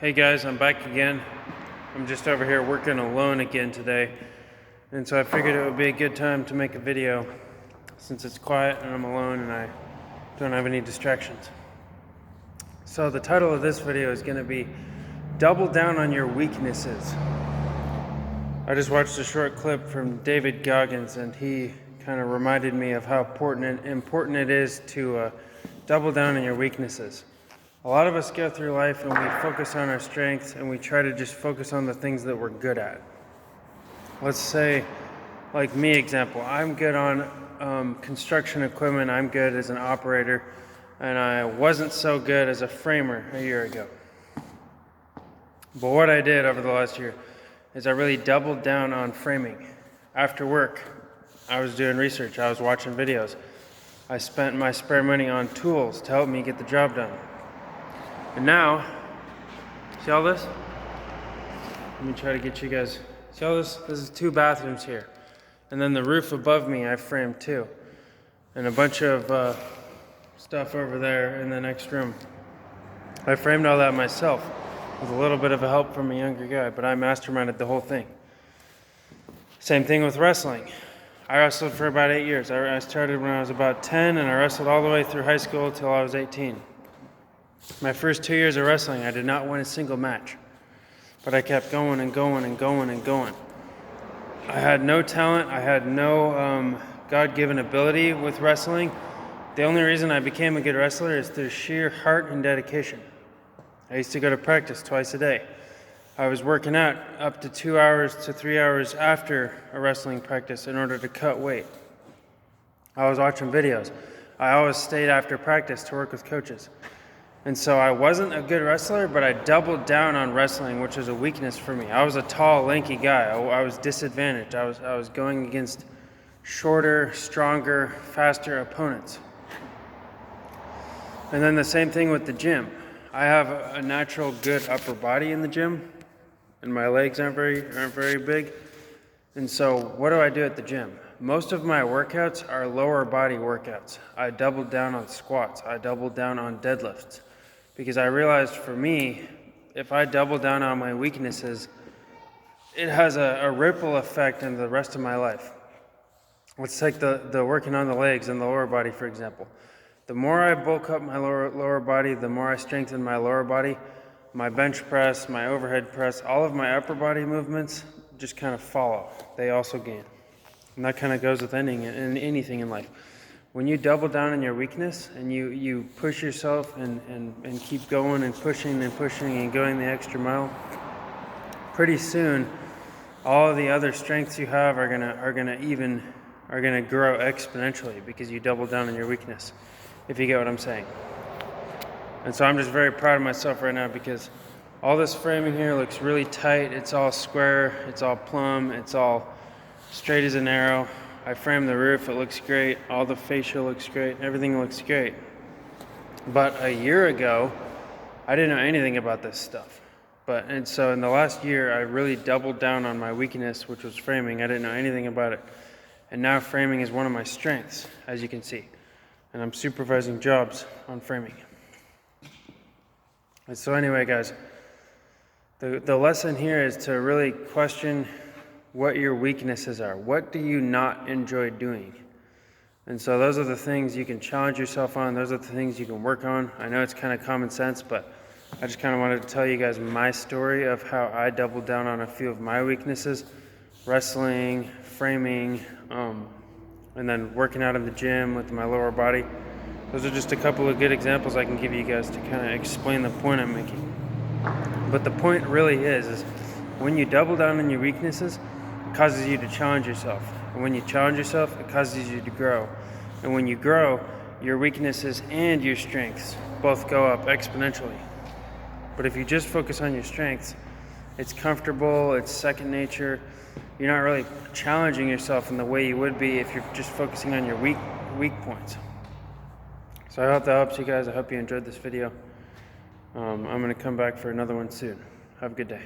Hey guys, I'm back again. I'm just over here working alone again today. And so I figured it would be a good time to make a video since it's quiet and I'm alone and I don't have any distractions. So the title of this video is going to be Double Down on Your Weaknesses. I just watched a short clip from David Goggins and he kind of reminded me of how important it is to double down on your weaknesses. A lot of us go through life and we focus on our strengths and we try to just focus on the things that we're good at. Let's say, like me example, I'm good on construction equipment, I'm good as an operator, and I wasn't so good as a framer a year ago. But what I did over the last year is I really doubled down on framing. After work, I was doing research, I was watching videos. I spent my spare money on tools to help me get the job done. And now, see all this? Let me try to get you guys, see all this? This is 2 bathrooms here. And then the roof above me I framed too. And a bunch of stuff over there in the next room. I framed all that myself with a little bit of help from a younger guy, but I masterminded the whole thing. Same thing with wrestling. I wrestled for about 8 years. I started when I was about 10 and I wrestled all the way through high school till I was 18. My first 2 years of wrestling, I did not win a single match, but I kept going and going and going and going. I had no talent, I had no God-given ability with wrestling. The only reason I became a good wrestler is through sheer heart and dedication. I used to go to practice twice a day. I was working out up to 2 hours to 3 hours after a wrestling practice in order to cut weight. I was watching videos. I always stayed after practice to work with coaches. And so I wasn't a good wrestler, but I doubled down on wrestling, which was a weakness for me. I was a tall, lanky guy. I was disadvantaged. I was going against shorter, stronger, faster opponents. And then the same thing with the gym. I have a natural good upper body in the gym, and my legs aren't very big. And so what do I do at the gym? Most of my workouts are lower body workouts. I doubled down on squats. I doubled down on deadlifts. Because I realized for me, if I double down on my weaknesses, it has a ripple effect in the rest of my life. Let's take the working on the legs and the lower body, for example. The more I bulk up my lower body, the more I strengthen my lower body, my bench press, my overhead press, all of my upper body movements just kind of follow. They also gain. And that kind of goes with anything in life. When you double down on your weakness and you push yourself and keep going and pushing and going the extra mile, pretty soon all of the other strengths you have are gonna grow exponentially because you double down on your weakness, if you get what I'm saying. And so I'm just very proud of myself right now because all this framing here looks really tight. It's all square, it's all plumb, it's all straight as an arrow. I framed the roof, it looks great. All the fascia looks great, everything looks great. But a year ago, I didn't know anything about this stuff. And so in the last year, I really doubled down on my weakness, which was framing. I didn't know anything about it. And now framing is one of my strengths, as you can see. And I'm supervising jobs on framing. And so anyway, guys, the lesson here is to really question what your weaknesses are. What do you not enjoy doing? And so those are the things you can challenge yourself on. Those are the things you can work on. I know it's kind of common sense, but I just kind of wanted to tell you guys my story of how I doubled down on a few of my weaknesses. Wrestling, framing, and then working out in the gym with my lower body. Those are just a couple of good examples I can give you guys to kind of explain the point I'm making. But the point really is when you double down on your weaknesses, it causes you to challenge yourself. And when you challenge yourself, it causes you to grow. And when you grow, your weaknesses and your strengths both go up exponentially. But if you just focus on your strengths, it's comfortable, it's second nature. You're not really challenging yourself in the way you would be if you're just focusing on your weak points. So I hope that helps you guys. I hope you enjoyed this video. I'm going to come back for another one soon. Have a good day.